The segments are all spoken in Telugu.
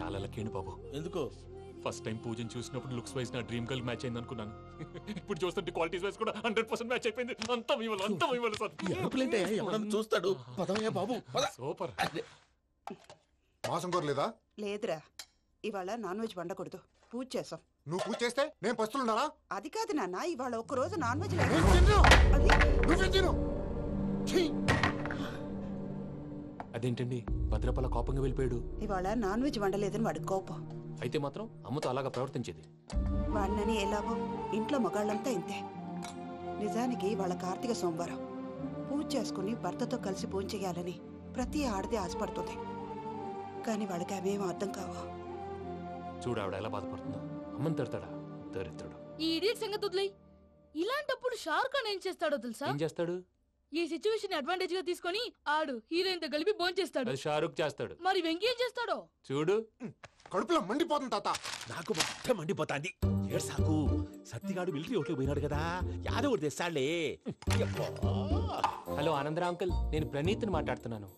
చాలా లక్కీ బాబు. ఎందుకు? ఫస్ట్ టైం పూజను చూసినప్పుడు లుక్స్ వైజ్ నా డ్రీమ్ గర్ల్ మ్యాచ్ అయింది అనుకున్నాను. ఇప్పుడు చూస్తుంటే క్వాలిటీస్ వైజ్ కూడా 100% మ్యాచ్ అయిపోయింది. అంతా మీ వల్ల సార్. ఎవడన్నా చూస్తాడు. పదవయ్యా బాబు. సూపర్. మాసం కోరలేదా? లేదురా, ఇవాళ నాన్ వెజ్ వండకూడదు, పూజ చేసాం. నువ్వు పూజ చేస్తే నేను పస్తులున్నానా? అది కాదు నాన్న, ఇవాళ ఒక్క రోజు నాన్ వెజ్ అదేంటండి భద్రపల కోపంగా వెళ్ళిపోయాడు? ఇవాళ నాన్ వెజ్ వండలేదని వాడి కోపం. అయితే మాత్రం అమ్మతో అలాగా ప్రవర్తించేది. వాడినని ఎలాగో ఇంట్లో మగాళ్ళంతా ఇంతే. నిజానికి వాళ్ళ కార్తీక సోమవారం పూజ చేసుకుని భర్తతో కలిసి పూజ చేయాలని ప్రతి ఆడది ఆశపడుతుంది. కానీ వాళ్ళకి అవేం అర్థం కావు. చూడు ఆవిడ ఎలా బాధపడుతుందో. అమ్మని తిడతాడా దరిద్రుడు. ఈ ఇడియట్ సంగతి వదిలేయ్. ఇలాంటప్పుడు షారుఖ్ ఖాన్ ఏం చేస్తాడో తెలుసా? ఏం చేస్తాడు? ఈ సిచ్యువేషన్ అడ్వాంటేజ్ గా తీసుకొని ఆడు హీరోయిన్ తో కలిపి బోన్ చేస్తాడు. అది షారుఖ్ చేస్తాడు. మరి వెంకీ ఏం చేస్తాడో చూడు. కడుపులో మండిపోతుంది తాత. నాకు మొత్తం మండిపోతాంది. ఏడ్సాకు. సత్తిగాడు మిలిటరీ ఓట్లకు పోయినాడు కదా, యాదో ఒకటి తెస్తాడులే. హలో ఆనందరా అంకుల్, నేను ప్రణీత్ని మాట్లాడుతున్నాను.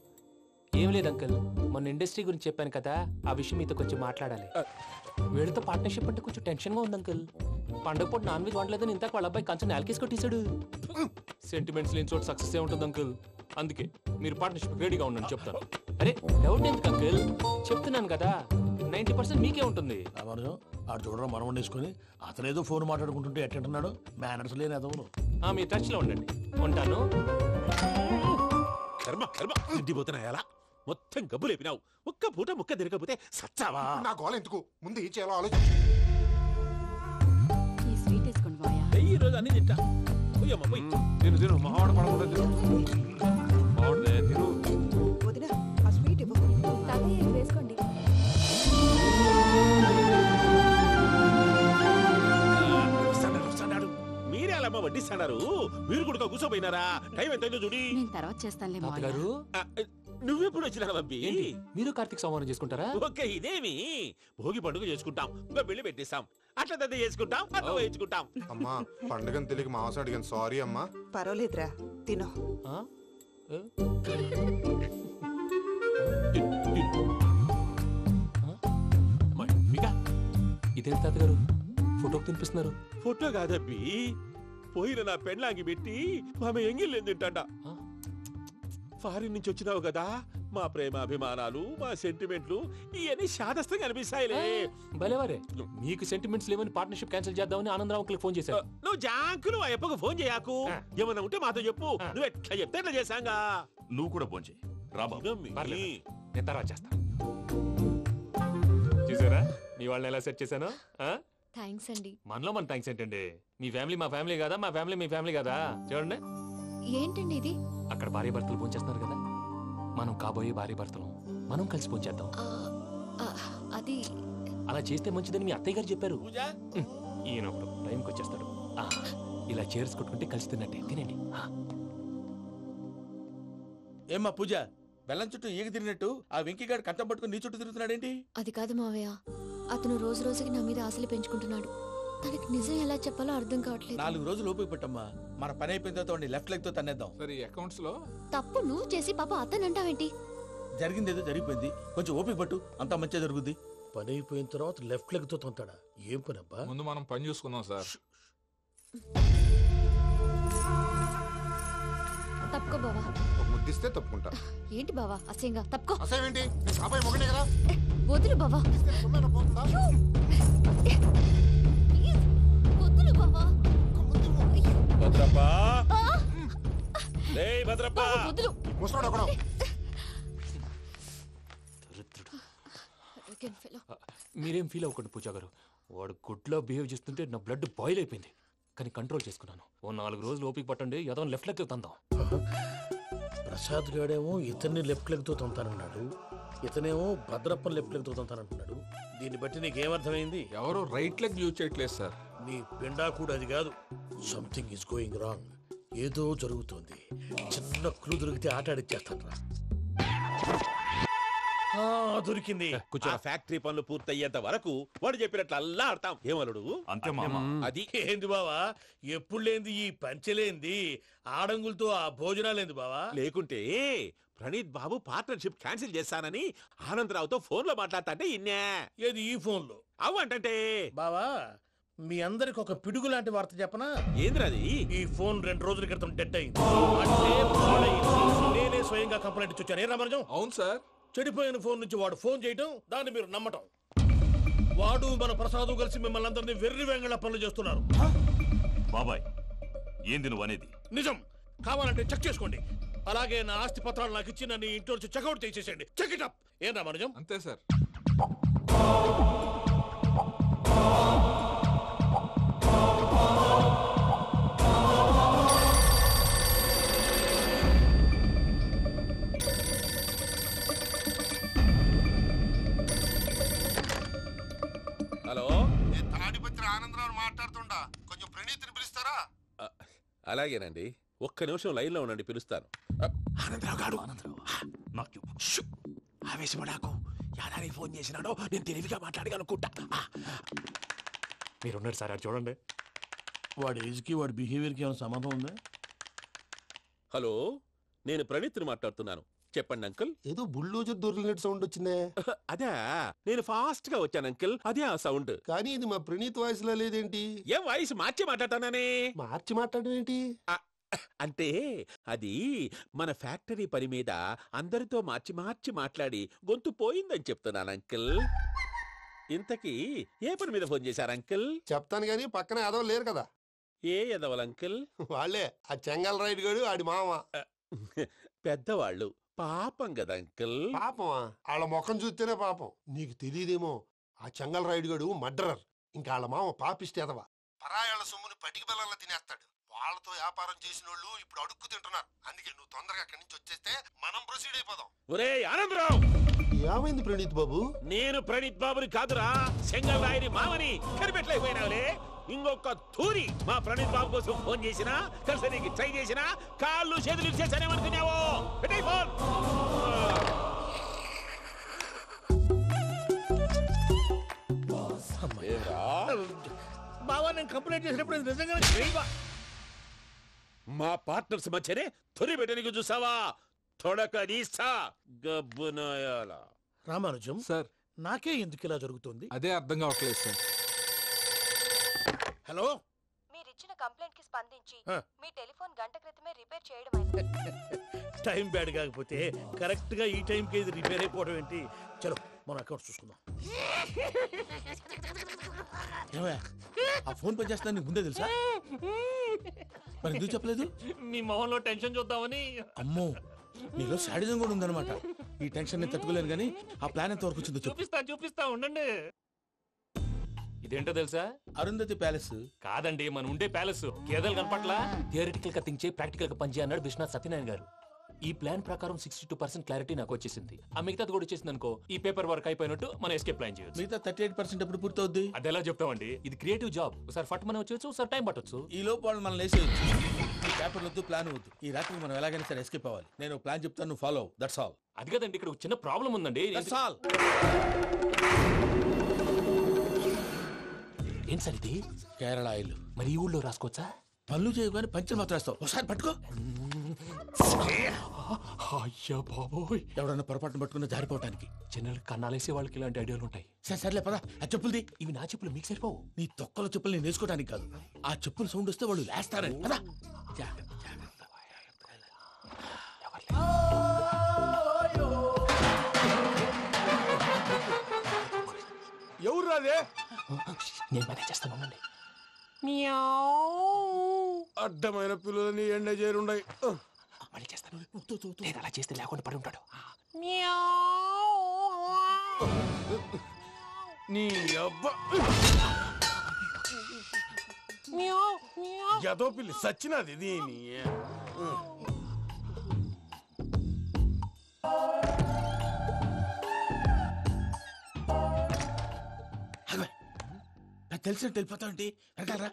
ఏం లేదు అంకుల్, మొన్న ఇండస్ట్రీ గురించి చెప్పాను కదా, ఆ విషయం మీతో కొంచెం మాట్లాడాలి. వీళ్ళతో పార్ట్నర్షిప్ అంటే కొంచెం టెన్షన్ గా ఉంది అంకుల్. పండుగ పూట నాన్ వెజ్ వండలేదని ఇంతకు వాళ్ళ అబ్బాయి కంచెం నేలకేసి కొట్టేశాడు. సెంటిమెంట్స్ లేని చోట సక్సెస్ ఏ ఉంటుంది అంకుల్. అందుకే మీరు పార్ట్నర్షిప్ రెడీగా ఉండండి చెప్తాను. అరే డౌట్ ఎందుకు అంకుల్, చెప్తున్నాను కదా 90% మీకే ఉంటుంది. ఆడు చూడడం మనం వండేసుకుని అతనేదో ఫోన్ మాట్లాడుకుంటుంటే ఎట్టంటున్నాడు. మేనర్స్ లేని అదవును. మీ టచ్ లో ఉండండి. ఉంటాను. కర్మ కర్మ తిండిపోతున్నా ఎలా మొత్తం గబ్బు లేపినావు. ఒక్క పూట ముక్క తిరగకపోతే సచ్చావా? నా గోల ఎందుకు, ముందు ఏం చేయాలో ఆలోచించు. ఈ స్వీట్ వేసుకోండి బాయా. ఈ రోజు అన్ని తింటా. పోయమ్మ పోయి. తిను తిను, మావాడు పడకుండా తిను. మావాడే తిను. వదిన ఆ స్వీట్ ఇవ్వు. తాతయ్య వేసుకోండి. మీరే అలా వడ్డిస్తాడారు. మీరు కూడా కూర్చోపోయినారా? టైం ఎంతైందో చూడి. నేను తర్వాత చేస్తానులే తాతగారు. నువ్వెప్పుడు వచ్చినా బంబి? మీరు కార్తీక సంహారం చేసుకుంటారా? ఓకే, ఇదేమి భోగి పండుగ చేసుకుంటాం, ఇంకా పెళ్లి పెట్టేస్తాం, అట్లా దద్ద చేసుకుంటాం, అట్లా వేయించుకుంటాం. అమ్మా పండుగని తెలియక మాసం అడిగాను, సారీ అమ్మా. పర్వాలేదురా, తినో. ఇదేంటి తాతగారు ఫోటోకి తినిపిస్తున్నారు? ఫోటో కాదబ్బి, పోయిన నా పెళ్ళాంగి పెట్టి ఆమె ఎంగిల్ తింటాడ. ఫారిన్ నుంచి వచ్చినావు కదా, మా ప్రేమ అభిమానాలు, మా సెంటిమెంట్లు ఇవన్నీ శాదస్తంగా అనిపిస్తాయిలే. భలేవారే, మీకు సెంటిమెంట్స్ లేవని పార్ట్నర్షిప్ క్యాన్సిల్ చేద్దామని ఆనందరావు అంకుల్కి ఫోన్ చేశారు. నువ్వు జాంకులు ఆ ఎప్పకు ఫోన్ చేయకు. ఏమన్నా ఉంటే మాతో చెప్పు. నువ్వు ఎట్లా చెప్తే ఎట్లా చేశాంగా. నువ్వు కూడా ఫోన్ చేయి. నేను తర్వాత చేస్తా. చూసారా మీ వాళ్ళని ఎలా సెట్ చేశాను? థ్యాంక్స్ అండి. మనలో మన థ్యాంక్స్ ఏంటండి, మీ ఫ్యామిలీ మా ఫ్యామిలీ కదా, మా ఫ్యామిలీ మీ ఫ్యామిలీ కదా. చూడండి ఏంటండి ఇది? అక్కడ భార్య భర్తలు పోంచేస్తున్నారు కదా, మనం కాబోయే భార్య భర్తలు మనం కలిసి పోంచేద్దాం. అది అలా చేస్తే మంచిదని మీ అత్తయ్య గారు చెప్పారు. ఈయన ఒకడు టైంకి వచ్చేస్తాడు. ఇలా చేర్స్ కొట్టుకుంటే కలిసి తిన్నట్టే. తినండి. ఏమ్మా పూజ, బెల్లం చుట్టూ ఈగ తిరిగినట్టు ఆ వెంకీగాడు కంటం పట్టుకుని నీ చుట్టూ తిరుగుతున్నాడేంటి? అది కాదు మావయ్య, అతను రోజు రోజుకి నా మీద ఆశలు పెంచుకుంటున్నాడు. తనకి నిజం ఎలా చెప్పాలో అర్థం కావట్లేదు. 4 రోజులు ఓపిక పట్టమ్మా, మన పని అయిపోయిన తర్వాత లెఫ్ట్ లెగ్ తో తన్నేద్దాం. సరే అకౌంట్స్ లో తప్పు నువ్వు చేసి పాప అతను అంటావేంటి? జరిగిందేదో జరిగిపోయింది, కొంచెం ఓపిక పట్టు, అంతా మంచిగా జరుగుద్ది. పని అయిపోయిన తర్వాత లెఫ్ట్ లెగ్ తో తొంతాడా? ఏం పని అబ్బా? ముందు మనం పని చూసుకుందాం సార్. తప్పుకో బావా. ముద్దిస్తే తప్పుకుంటా. ఏంటి బావా అసహ్యంగా? తప్పుకో. అసేమేంటి, నేను కాబోయే మొగనే కదా. వదులు బావా. సొమ్మేనా పోతుందా? వదులు బావా. భద్రప్ప, రేయ్ భద్రప్ప, వదులు. ముసలోడు ఒకడు. మీరేం ఫీల్ అవ్వకండి పూజా గారు. వాడు గుడ్లో బిహేవ్ చేస్తుంటే నా బ్లడ్ బాయిల్ అయిపోయింది, కానీ కంట్రోల్ చేసుకున్నాను. ఓ 4 రోజులు ఓపిక పట్టండి, ఏదో లెఫ్ట్ లెగ్ తందాం. ప్రసాద్ గాడేమో ఇతన్ని లెఫ్ట్ లెగ్ తో తొంతానన్నాడు, ఇతనేమో భద్రప్ప లెఫ్ట్ లెగ్ తో తొంతానంటున్నాడు. దీన్ని బట్టి నీకేమర్థమైంది? ఎవరు రైట్ లెగ్ యూజ్ చేయట్లేదు సార్. నీ పిండా కూడా అది కాదు. Something is going wrong. ఏదో జరుగుతోంది. చిన్న క్లూ దొరికితే ఆట ఆడిచ్చేస్తాను రా. దొరికింది. ఆ ఫ్యాక్టరీ పనులు పూర్తయ్యేంత వరకు వాడు చెప్పినట్లు అల్లా ఆడతాం. ఏమలుడు అంతే మామ. అది ఏంది బావా ఎప్పుడు లేంది ఈ పంచలేంది, ఆడంగులతో ఆ భోజనాలేంది బావా? లేకుంటే ప్రణీత్ బాబు పార్ట్నర్షిప్ క్యాన్సిల్ చేస్తానని ఆనందరావుతో ఫోన్ లో మాట్లాడతాంటే ఇన్నే. ఏది ఈ ఫోన్ లో? అవ్వంటే బావా మీ అందరికి ఒక పిడుగు లాంటి వార్త చెప్పనా? ఏంద్రది? ఈ ఫోన్ 2 రోజుల క్రితం డెడ్ అయింది. అంటే పాడైంది. నేనే స్వయంగా కంప్లైంట్ ఇచ్చి వచ్చాను. ఏ రామరాజం? అవును సార్. చెడిపోయిన ఫోన్ నుంచి వాడు ఫోన్ చేయటం, దాన్ని మీరు నమ్మటం. వాడు మన ప్రసాదు కలిసి మిమ్మల్ని అందరినీ వెర్రి వెంగళ పనులు చేస్తున్నారు. బాబాయ్ ఏంది నువ్వు అనేది? నిజం. కావాలంటే చెక్ చేసుకోండి. అలాగే నా ఆస్తి పత్రాలు నాకు ఇచ్చి నన్ను ఇంట్లో నుంచి చెక్అౌట్ చేసేసేయండి. Check it up. ఏం రామరాజం? అంతే సార్. హలో, నేను తాడిపత్రి ఆనందరావు మాట్లాడుతుండా, కొంచెం ప్రణీతిని పిలుస్తారా? అలాగేనండి. ఒక్క నిమిషం లైన్ లో ఉండండి, పిలుస్తాను. ఆనందరావు గాడు. నాకు ఆవేశపడాకు. యాదానికి ఫోన్ చేసినాడో నేను తెలివిగా మాట్లాడగలనుకుంటా. మీరున్నారు సార్, అది చూడండి. వాడి ఏజ్ కి వాడి బిహేవియర్ కి ఏమైనా సంబంధం ఉందా? హలో, నేను ప్రణీత్ని మాట్లాడుతున్నాను. చెప్పండి అంకుల్. ఏదో బుల్డోజర్ దొరికినట్టు సౌండ్ వచ్చిందే. అదే, నేను ఫాస్ట్ గా వచ్చాను అంకుల్. అదే ఆ సౌండ్. కానీ ఇది మా ప్రణీత్ వాయిస్ లో లేదేంటి? ఏం వాయిస్ మార్చి మాట్లాడతాననే? మార్చి మాట్లాడడం ఏంటి? అంటే అది మన ఫ్యాక్టరీ పని మీద అందరితో మార్చి మార్చి మాట్లాడి గొంతు పోయిందని చెప్తున్నాను అంకుల్. ఇంతకీ ఏ పని మీద ఫోన్ చేశారు అంకుల్? చెప్తాను గానీ పక్కన ఏదో లేరు కదా. ఏ ఎదవల్ అంకుల్? వాళ్ళే ఆ చెంగల్ రైడ్ గడు ఆడి మామ. పెద్దవాళ్ళు పాపం కదా అంకుల్. పాపమా? వాళ్ళ ముఖం చూస్తేనే పాపం. నీకు తెలియదేమో, ఆ చెంగల్ రైడ్ గడు మర్డరర్. ఇంకా వాళ్ళ మామ పాపిస్తే ఎదవా. పరాయాళ్ళ సొమ్ముని పటికి బెల్లంలో తినేస్తాడు. వాళ్ళతో వ్యాపారం చేసిన వాళ్ళు ఇప్పుడు అడుక్కు తింటున్నారు. అందుకే నువ్వు తొందరగా అక్కడి నుంచి వచ్చేస్తే మనం ప్రొసీడ్ అయిపోదాం. ఒరే ఆనందరావు, ఏమైంది ప్రణీత్ బాబు? నేను ప్రణీత్ బాబుని కాదురా, సెంగల్ రాయని మామని. కనిపెట్టలేకపోయినావులే. ఇంకొక తూరి మా ప్రణీత్ బాబు కోసం ఫోన్ చేసినా, కలిసి నీకు ట్రై చేసినా కాళ్ళు చేతులు ఇచ్చేసానేమనుకున్నావు. పెట్టే ఫోన్. బావా నేను కంప్లైంట్ చేసినప్పుడు ఇది నిజంగా మా పార్ట్నర్స్ మధ్యనే తొలి పెట్టడానికి చూసావా? తొడక నీస్తా గబ్బునాయాల. రామానుజం సార్, నాకే ఎందుకు ఇలా జరుగుతుంది? అదే అర్థం కావట్లేదు సార్. హలో, మీరిచ్చిన కంప్లైంట్ కి స్పందించి ఆ. మీ టెలిఫోన్ గంట క్రితమే రిపేర్ చేయడం అయింది. టైం బ్యాడ్ కాకపోతే కరెక్ట్ గా ఈ టైం కి ఇది రిపేర్ అయిపోవడం ఏంటి? చలో మన అకౌంట్ చూసుకుందాం. ఏమయ్య, ఆ ఫోన్ పని చేస్తున్నా నీకు ముందే తెలుసా? మరి ఎందుకు చెప్పలేదు? మీ మొహంలో టెన్షన్ చూద్దామని. అమ్మో, నీలో శాడిజం కూడా ఉందన్నమాట. ఈ టెన్షన్ ని తట్టుకోలేను కానీ ఆ ప్లాన్ ఎంత వరకు వచ్చిందో చెప్పు. చూపిస్తా ఉండండి. ఇదేంటో తెలుసా? అరుంధతి ప్యాలెస్ కాదండి, మన ఉండే ప్యాలెస్. గేదెలు కనపట్లా? థియరిటికల్ గా థింక్ చేయి, ప్రాక్టికల్ గా పనిచేయ అన్నాడు విశ్వనాథ్ సత్యనారాయణ గారు. ఈ ప్లాన్ ప్రకారం 62% క్లారిటీ నాకు వచ్చేసింది. ఆ మిగతాది కూడా వచ్చేసింది అనుకో, ఈ పేపర్ వర్క్ అయిపోయినట్టు మనం ఎస్కేప్ ప్లాన్ చేయొచ్చు. మిగతా 38% ఎప్పుడు పూర్తవుద్ది? అది ఎలా చెప్తామండి? ఇది క్రియేటివ్ జాబ్. ఒకసారి ఫట్ మనం వచ్చేచ్చు, ఒకసారి టైం పట్టొచ్చు. ఈ లోపు వాళ్ళు మనం లేసేయచ్చు. ఈ పేపర్ వద్దు, ప్లాన్ వద్దు. ఈ రాత్రికి మనం ఎలాగైనా సరే ఎస్కేప్ అవ్వాలి. నేను ప్లాన్ చెప్తాను, నువ్వు ఫాలో. That's all. అది కదండి, ఇక్కడ ఒక చిన్న ప్రాబ్లం ఉందండి. That's all. ఏం సార్ ఇది? కేరళ ఆయిల్. మరి ఈ ఊళ్ళో రాసుకోవచ్చా? పనులు చేయగానే పంచర్ మాత్రం వేస్తావు. ఒకసారి పట్టుకో. అయ్యా బాబోయ్, ఎవడన్నా పొరపాటున పట్టుకున్న జారిపోవటానికి. జనరల్ కన్నాలేసే వాళ్ళకి ఇలాంటి ఐడియాలు ఉంటాయి. సర్లే పదా, ఆ చెప్పులది. ఇవి నా చెప్పులు, మీకు సరిపోవు. నీ తొక్కల చెప్పులు నేను వేసుకోవడానికి కాదు, ఆ చెప్పులు సౌండ్ వస్తే వాళ్ళు లేస్తారని. పదా. ఎవరు రాదే? నేను మేనేజ్ చేస్తాను, ఉండండి. అడ్డమైన పిల్లలని ఎండ చేరుండయి. మళ్ళీ చేస్తాను. లేదు, అలా చేస్తే లేకుండా పడి ఉంటాడు. నీ అబ్బా ఎదో పిల్లి సచ్చినది దీని. తెలిసినట్టు వెళ్ళిపోతా ఉంటే వెనకాలరా.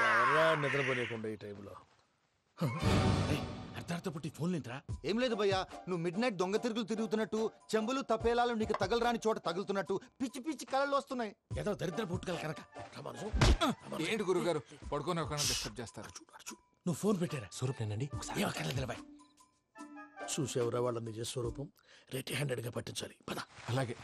ఎవరా నిద్రపోలేకుండా ఈ టైంలో? అర్ధార్థ పుట్టి ఫోన్ లేంట్రా. ఏం లేదు భయ్యా, నువ్వు మిడ్ నైట్ దొంగ తిరుగులు తిరుగుతున్నట్టు, చెంబులు తపేలాలు నీకు తగలరాని చోట తగులుతున్నట్టు పిచ్చి పిచ్చి కళలు వస్తున్నాయి. ఏదో దరిద్ర పుట్టుకల కనుక. ఏంటి గురుగారు పడుకొని ఒక డిస్టర్బ్ చేస్తారు? నువ్వు ఫోన్ పెట్టారా? స్వరూప్ నేనండి. ఏం అక్కర్లేదు నిలబాయ్. చూసేవరా వాళ్ళ నిజ స్వరూపం. రెట్టి హ్యాండెడ్ గా పట్టించాలి. పద. అలాగే